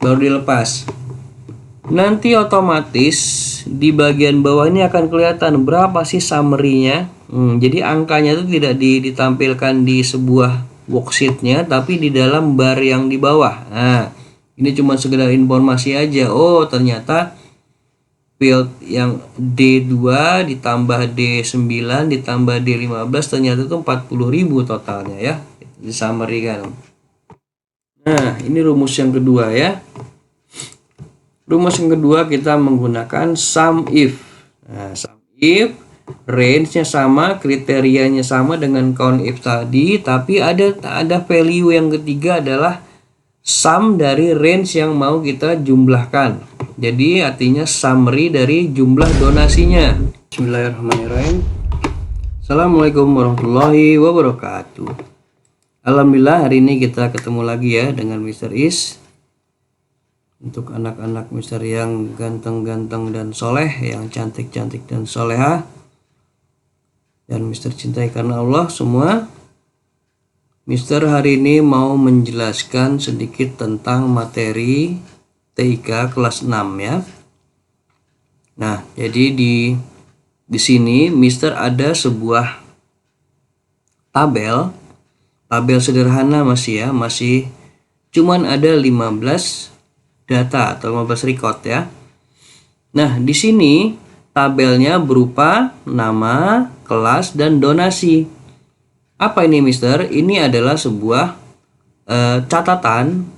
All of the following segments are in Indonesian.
baru dilepas. Nanti otomatis di bagian bawah ini akan kelihatan berapa sih summary-nya. Jadi angkanya itu tidak ditampilkan di sebuah worksheet-nya, tapi di dalam bar yang di bawah. Nah, ini cuma sekedar informasi aja. Oh, ternyata field yang D2 ditambah D9 ditambah D15 ternyata itu 40.000 totalnya ya. Di summary kan. Nah, ini rumus yang kedua ya. Rumus yang kedua kita menggunakan sum if. Nah, sum if range-nya sama, kriterianya sama dengan count if tadi, tapi ada value yang ketiga adalah sum dari range yang mau kita jumlahkan. Jadi artinya summary dari jumlah donasinya. Bismillahirrahmanirrahim. Assalamualaikum warahmatullahi wabarakatuh. Alhamdulillah hari ini kita ketemu lagi ya dengan Mr. Is. Untuk anak-anak Mister yang ganteng-ganteng dan soleh, yang cantik-cantik dan soleha, dan Mister cintai karena Allah semua. Mister hari ini mau menjelaskan sedikit tentang materi TIK kelas 6 ya. Nah, jadi di sini Mister ada sebuah tabel sederhana masih cuman ada 15 data atau 15 record ya. Nah, di sini tabelnya berupa nama, kelas, dan donasi. Apa ini, Mister? Ini adalah sebuah catatan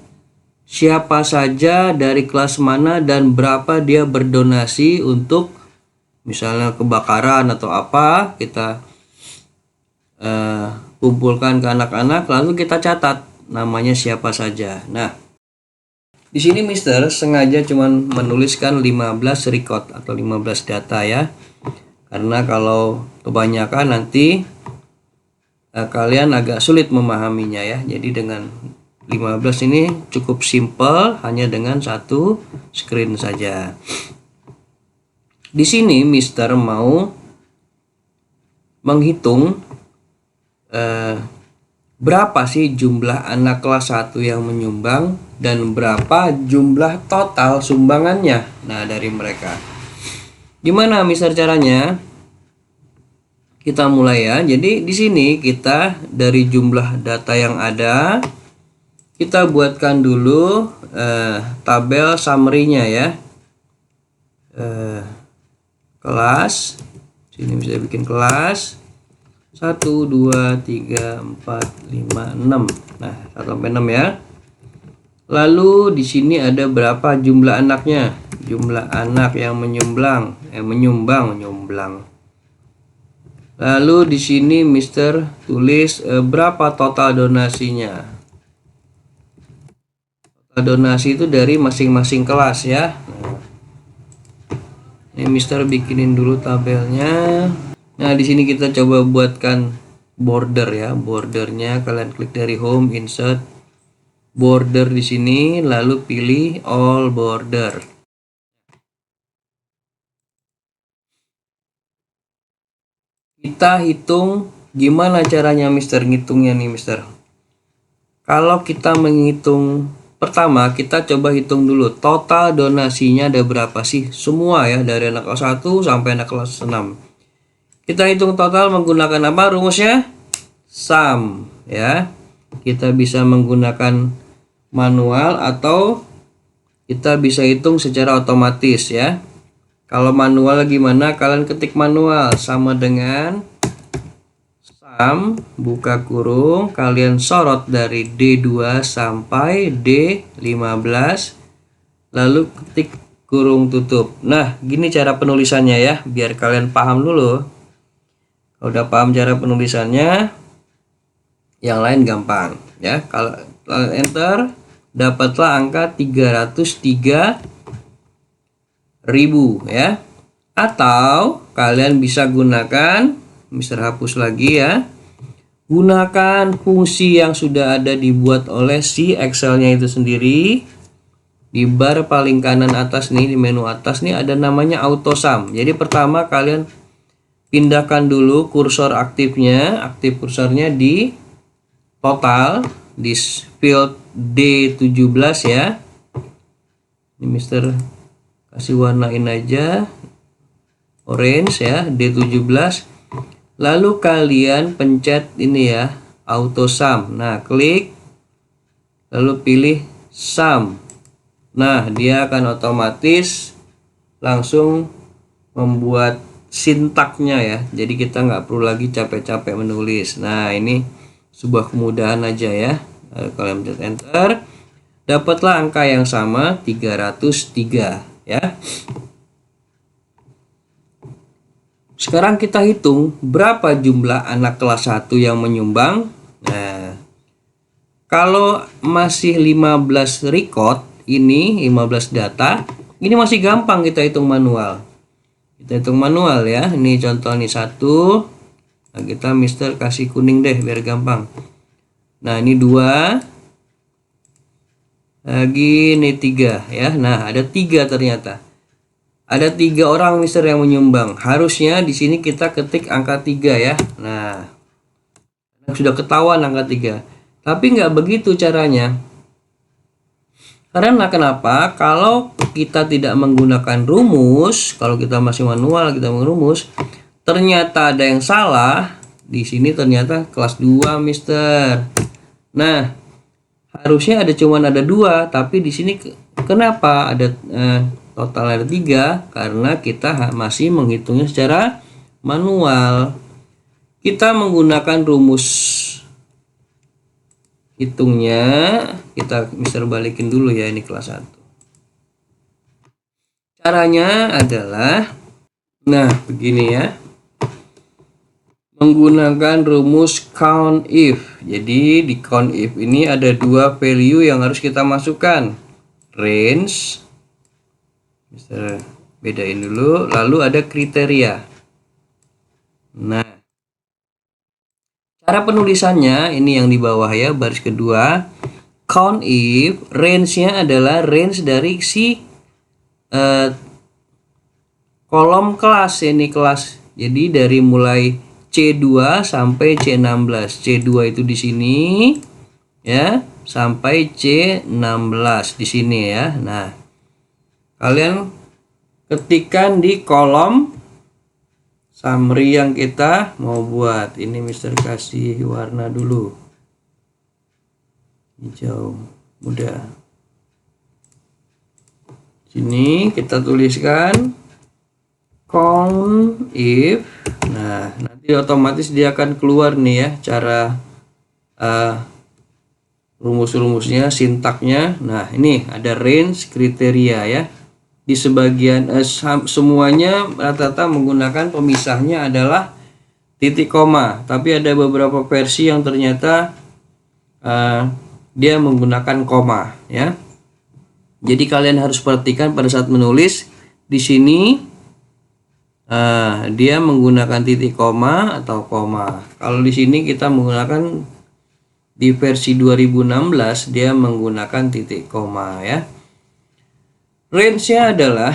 siapa saja dari kelas mana dan berapa dia berdonasi untuk misalnya kebakaran atau apa, kita kumpulkan ke anak-anak lalu kita catat namanya siapa saja. Nah, di sini Mister sengaja cuman menuliskan 15 record atau 15 data ya. Karena kalau kebanyakan nanti kalian agak sulit memahaminya ya. Jadi dengan 15 ini cukup simple, hanya dengan satu screen saja. Di sini Mister mau menghitung berapa sih jumlah anak kelas 1 yang menyumbang dan berapa jumlah total sumbangannya. Nah, dari mereka. Gimana Mister caranya? Kita mulai ya. Jadi di sini kita dari jumlah data yang ada, kita buatkan dulu tabel summary-nya ya. Kelas. Sini bisa bikin kelas 1, 2, 3, 4, 5, 6. Nah, 1 sampai 6 ya. Lalu di sini ada berapa jumlah anaknya? Jumlah anak yang menyumbang. Lalu di sini Mister tulis berapa total donasinya. Total donasi itu dari masing-masing kelas ya. Nah, ini Mister bikinin dulu tabelnya. Nah, di sini kita coba buatkan border ya. Bordernya kalian klik dari home, insert border di sini, lalu pilih all border. Kita hitung gimana caranya Mister ngitungnya nih Mister. Kalau kita menghitung pertama, kita coba hitung dulu total donasinya ada berapa sih semua ya, dari anak kelas 1 sampai anak kelas 6. Kita hitung total menggunakan apa rumusnya? Sum ya. Kita bisa menggunakan manual atau kita bisa hitung secara otomatis ya. Kalau manual gimana? Kalian ketik manual sama dengan sum buka kurung, kalian sorot dari D2 sampai D15 lalu ketik kurung tutup. Nah, gini cara penulisannya ya, biar kalian paham dulu. Kalau udah paham cara penulisannya, yang lain gampang ya. Kalau enter, dapatlah angka 303.000 ya. Atau kalian bisa gunakan, Mister hapus lagi ya, gunakan fungsi yang sudah ada dibuat oleh si Excel-nya itu sendiri. Di bar paling kanan atas nih, di menu atas nih ada namanya auto sum. Jadi pertama kalian pindahkan dulu kursor aktifnya, aktif kursornya di total di field D17 ya. Ini Mister kasih warnain aja orange ya, D17. Lalu kalian pencet ini ya, auto sum. Nah, klik lalu pilih sum. Nah, dia akan otomatis langsung membuat sintaknya ya. Jadi kita nggak perlu lagi capek-capek menulis. Nah, ini sebuah kemudahan aja ya. Kalian pencet enter, dapatlah angka yang sama 303 ya. Sekarang kita hitung berapa jumlah anak kelas 1 yang menyumbang. Nah, kalau masih 15 record, ini 15 data, ini masih gampang kita hitung manual. Kita hitung manual ya. Ini contoh nih 1. Nah, kita Mister kasih kuning deh biar gampang. Nah, ini 2. Lagi ini 3 ya. Nah, ada 3 ternyata. Ada 3 orang Mister yang menyumbang. Harusnya di sini kita ketik angka 3 ya. Nah, sudah ketahuan angka 3. Tapi nggak begitu caranya. Karena kenapa? Kalau kita tidak menggunakan rumus, kalau kita masih manual, kita merumus, ternyata ada yang salah. Di sini ternyata kelas 2 Mister. Nah, harusnya cuman ada 2, tapi di sini kenapa ada total ada 3? Karena kita masih menghitungnya secara manual. Kita menggunakan rumus hitungnya. Kita Mister balikin dulu ya, ini kelas 1. Caranya adalah, nah begini ya, menggunakan rumus count if. Jadi di count if ini ada 2 value yang harus kita masukkan. Range, Mister bedain dulu, lalu ada kriteria. Nah, cara penulisannya ini yang di bawah ya, baris kedua. Count if, range-nya adalah range dari si kolom kelas, ini kelas. Jadi dari mulai C2 sampai C16. C2 itu di sini ya, sampai C16 di sini ya. Nah, kalian ketikkan di kolom summary yang kita mau buat. Ini Mister kasih warna dulu, hijau muda. Sini kita tuliskan count if. Nah, nanti otomatis dia akan keluar nih ya cara rumus-rumusnya, sintaknya. Nah, ini ada range, kriteria ya. Di sebagian semuanya rata-rata menggunakan pemisahnya adalah titik koma, tapi ada beberapa versi yang ternyata dia menggunakan koma ya. Jadi kalian harus perhatikan pada saat menulis di sini dia menggunakan titik koma atau koma. Kalau di sini kita menggunakan, di versi 2016 dia menggunakan titik koma ya. Range-nya adalah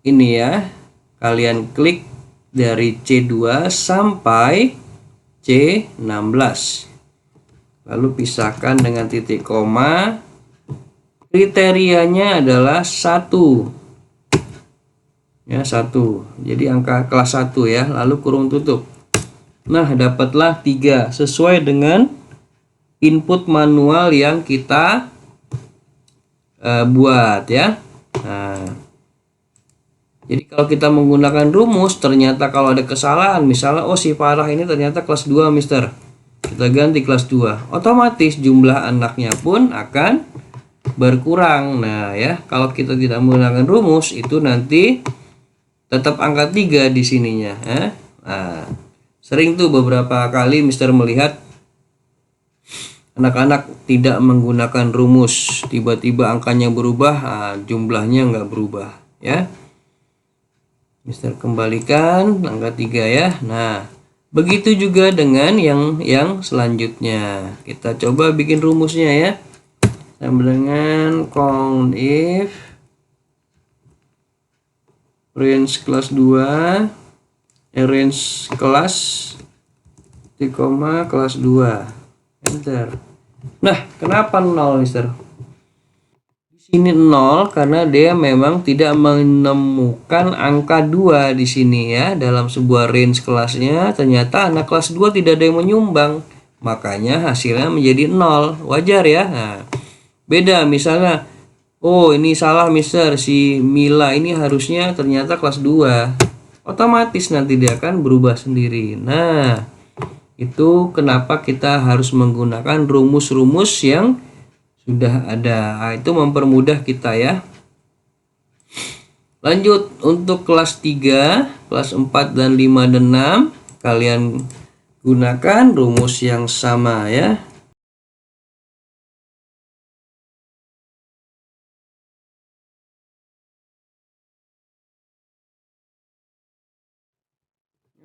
ini ya. Kalian klik dari C2 sampai C16. Lalu pisahkan dengan titik koma. Kriterianya adalah 1. Ya, 1. Jadi angka kelas 1 ya, lalu kurung tutup. Nah, dapatlah 3 sesuai dengan input manual yang kita buat ya. Nah, jadi kalau kita menggunakan rumus, ternyata kalau ada kesalahan, misalnya oh si Farah ini ternyata kelas 2 Mister, kita ganti kelas 2, otomatis jumlah anaknya pun akan berkurang. Nah ya, kalau kita tidak menggunakan rumus itu nanti tetap angka 3 di sininya ya. Nah, sering tuh beberapa kali Mister melihat anak-anak tidak menggunakan rumus, tiba-tiba angkanya berubah, jumlahnya nggak berubah ya. Mister kembalikan angka 3 ya. Nah, begitu juga dengan yang selanjutnya. Kita coba bikin rumusnya ya. Sama dengan count if range kelas 2 range kelas titik koma kelas 2 enter. Nah, kenapa 0 Mister? Di Ini 0 karena dia memang tidak menemukan angka 2 di sini ya. Dalam sebuah range kelasnya ternyata anak kelas 2 tidak ada yang menyumbang. Makanya hasilnya menjadi 0. Wajar ya. Nah, beda misalnya, oh ini salah Mister, si Mila ini harusnya ternyata kelas 2. Otomatis nanti dia akan berubah sendiri. Nah, itu kenapa kita harus menggunakan rumus-rumus yang sudah ada. Nah, itu mempermudah kita ya. Lanjut untuk kelas 3, kelas 4 dan 5 dan 6, kalian gunakan rumus yang sama ya.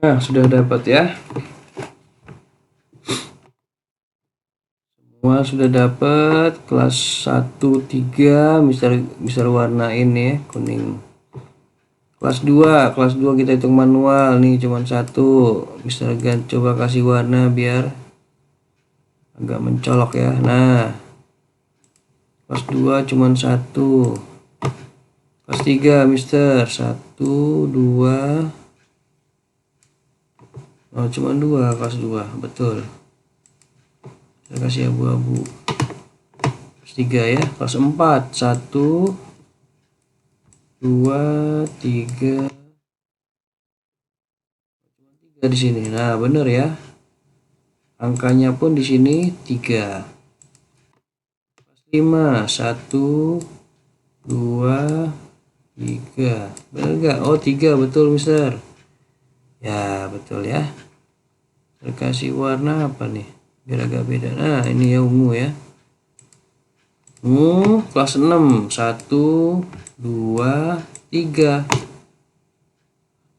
Nah, sudah dapat ya. Semua sudah dapat. Kelas 1 3 Mister warnain ya, kuning. Kelas 2 kita hitung manual nih, cuman 1. Mister coba kasih warna biar agak mencolok ya. Nah, kelas 2 cuman 1. Kelas 3 Mister 1 2. Oh, cuman 2 kelas 2, betul. Saya kasih abu-abu. Kelas 3 ya. Kelas 4 1 2 3 di sini. Nah, bener ya. Angkanya pun di sini 3. Kelas 5 1 2 3. Bener enggak? Oh, 3 betul, Mister. Ya, betul ya. Saya kasih warna apa nih? Biar agak beda. Nah, ini ya ungu ya. Kelas 6 1 2 3.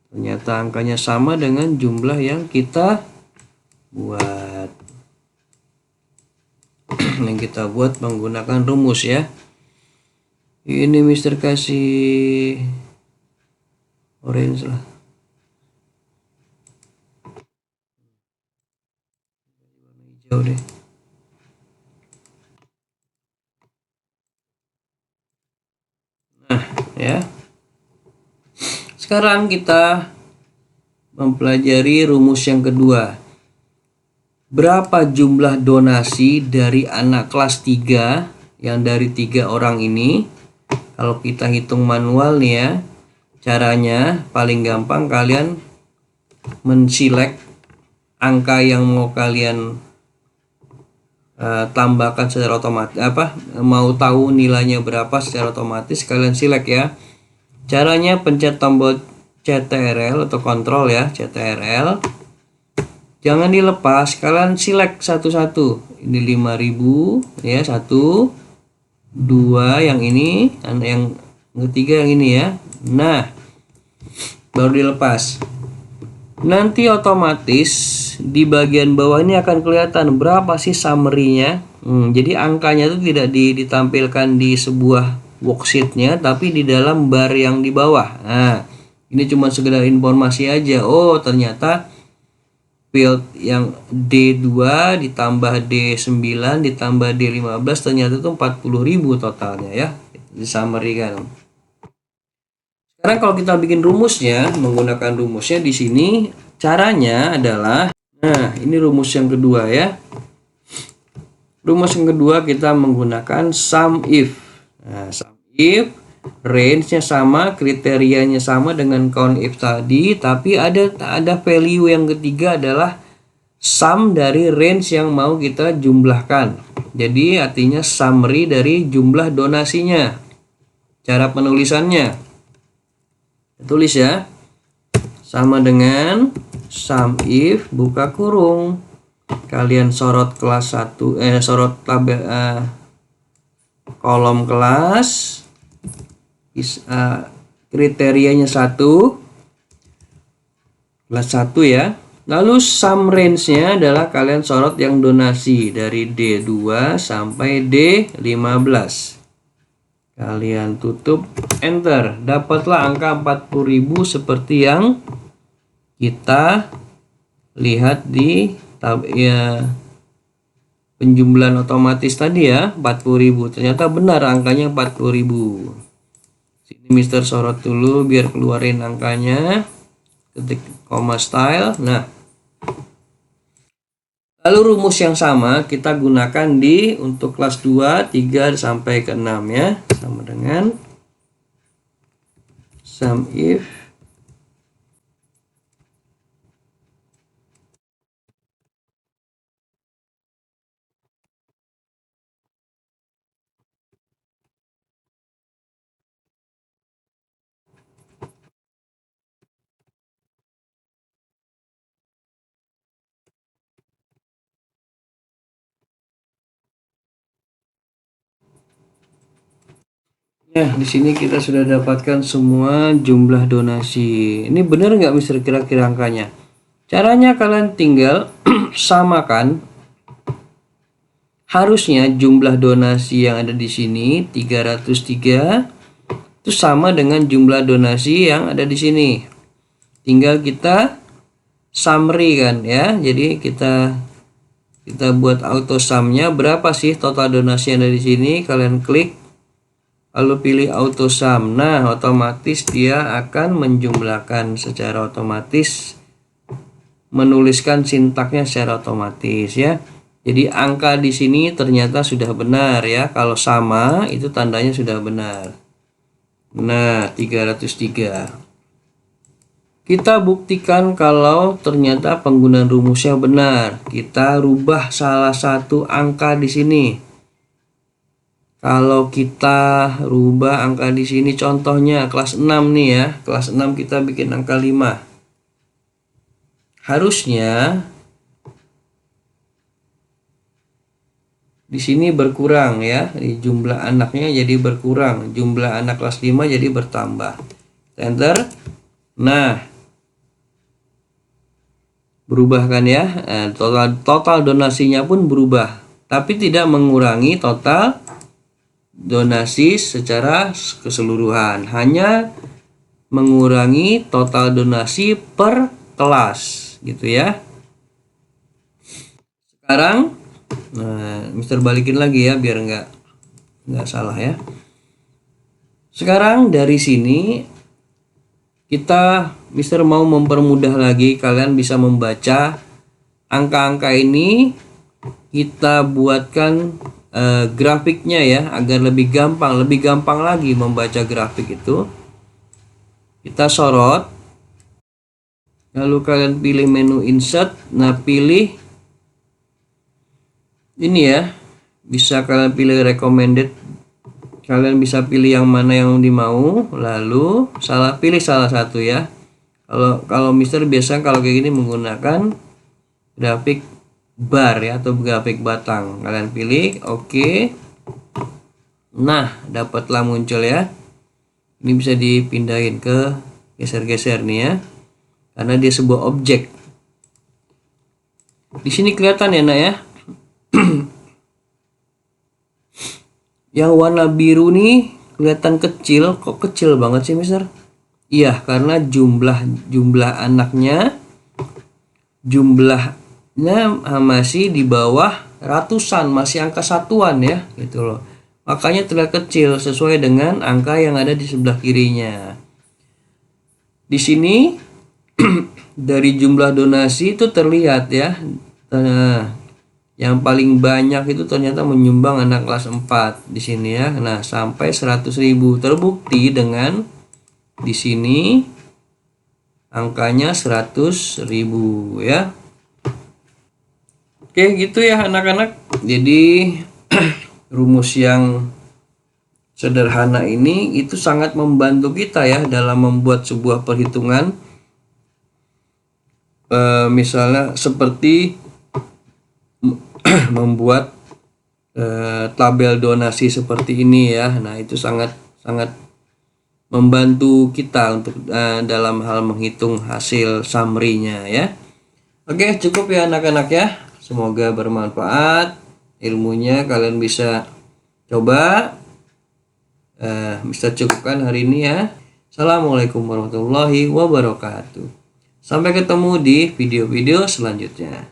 Ternyata angkanya sama dengan jumlah yang kita buat. Yang kita buat menggunakan rumus ya. Ini Mister kasih orange lah. Hijau deh. Nah, ya. Sekarang kita mempelajari rumus yang kedua. Berapa jumlah donasi dari anak kelas 3 yang dari 3 orang ini? Kalau kita hitung manual nih ya, caranya paling gampang kalian menselect angka yang mau kalian tambahkan secara otomatis, mau tahu nilainya berapa secara otomatis kalian select ya. Caranya pencet tombol CTRL atau kontrol ya, CTRL. Jangan dilepas, kalian select satu-satu. Ini 5000 ya, 1 2 yang ini, yang ketiga yang ini ya. Nah, baru dilepas. Nanti otomatis di bagian bawah ini akan kelihatan berapa sih summary-nya. Jadi angkanya itu tidak ditampilkan di sebuah worksheet-nya, tapi di dalam bar yang di bawah. Nah, ini cuma sekedar informasi aja. Oh, ternyata field yang D2 ditambah D9 ditambah D15 ternyata itu 40.000 totalnya ya. Di summary kan. Sekarang kalau kita bikin rumusnya, menggunakan rumusnya di sini, caranya adalah, nah ini rumus yang kedua ya. Rumus yang kedua kita menggunakan sum if. Nah, sum if range-nya sama, kriterianya sama dengan count if tadi, tapi ada value yang ketiga adalah sum dari range yang mau kita jumlahkan. Jadi artinya summary dari jumlah donasinya. Cara penulisannya, tulis ya, sama dengan sum if buka kurung, kalian sorot kelas 1 sorot tabel kolom kelas, kriterianya 1 kelas 1 ya. Lalu sum range-nya adalah kalian sorot yang donasi dari D2 sampai D15. Kalian tutup, enter. Dapatlah angka 40.000 seperti yang kita lihat di penjumlahan otomatis tadi ya, 40.000. Ternyata benar angkanya 40.000. Sini Mister sorot dulu biar keluarin angkanya. Ketik koma style. Nah, lalu rumus yang sama kita gunakan di untuk kelas 2, 3 sampai ke 6 ya. Sama dengan sum if ya, di sini kita sudah dapatkan semua jumlah donasi. Ini benar nggak Mister kira-kira angkanya? Caranya kalian tinggal samakan. Harusnya jumlah donasi yang ada di sini 303 itu sama dengan jumlah donasi yang ada di sini. Tinggal kita summary kan ya. Jadi kita buat auto sum-nya berapa sih total donasi yang ada di sini. Kalian klik lalu pilih auto sum. Nah, otomatis dia akan menjumlahkan secara otomatis, menuliskan sintaknya secara otomatis ya. Jadi angka di sini ternyata sudah benar ya. Kalau sama itu tandanya sudah benar. Nah, 303. Kita buktikan kalau ternyata penggunaan rumusnya benar. Kita rubah salah satu angka di sini. Kalau kita rubah angka di sini, contohnya kelas 6 nih ya. Kelas 6 kita bikin angka 5. Harusnya di sini berkurang ya. Di jumlah anaknya jadi berkurang. Jumlah anak kelas 5 jadi bertambah. Enter. Nah, berubah kan ya. Total donasinya pun berubah. Tapi tidak mengurangi total donasi secara keseluruhan, hanya mengurangi total donasi per kelas gitu ya. Sekarang Mister balikin lagi ya biar nggak salah ya. Sekarang dari sini Mister mau mempermudah lagi, kalian bisa membaca angka-angka ini. Kita buatkan grafiknya ya agar lebih gampang lagi membaca grafik itu. Kita sorot, lalu kalian pilih menu insert. Nah, pilih ini ya, bisa kalian pilih recommended. Kalian bisa pilih yang mana yang dimau, lalu pilih salah satu ya. Kalau Mister biasa kalau kayak gini menggunakan grafik bar ya atau grafik batang. Kalian pilih oke. Nah, dapatlah muncul ya. Ini bisa dipindahin ke geser-geser nih ya. Karena dia sebuah objek. Di sini kelihatan ya, Nak ya. Yang warna biru nih kelihatan kecil. Kok kecil banget sih, Mister? Iya, karena jumlah anaknya masih di bawah ratusan, masih angka satuan ya gitu loh. Makanya terlihat kecil sesuai dengan angka yang ada di sebelah kirinya. Di sini dari jumlah donasi itu terlihat ya. Yang paling banyak itu ternyata menyumbang anak kelas 4 di sini ya. Nah, sampai 100.000 terbukti dengan di sini angkanya 100.000 ya. Oke gitu ya anak-anak. Jadi rumus yang sederhana ini itu sangat membantu kita ya dalam membuat sebuah perhitungan. Misalnya seperti membuat tabel donasi seperti ini ya. Nah, itu sangat membantu kita untuk dalam hal menghitung hasil summary-nya ya. Oke, cukup ya anak-anak ya. Semoga bermanfaat ilmunya, kalian bisa coba. Bisa cukupkan hari ini ya. Assalamualaikum warahmatullahi wabarakatuh. Sampai ketemu di video-video selanjutnya.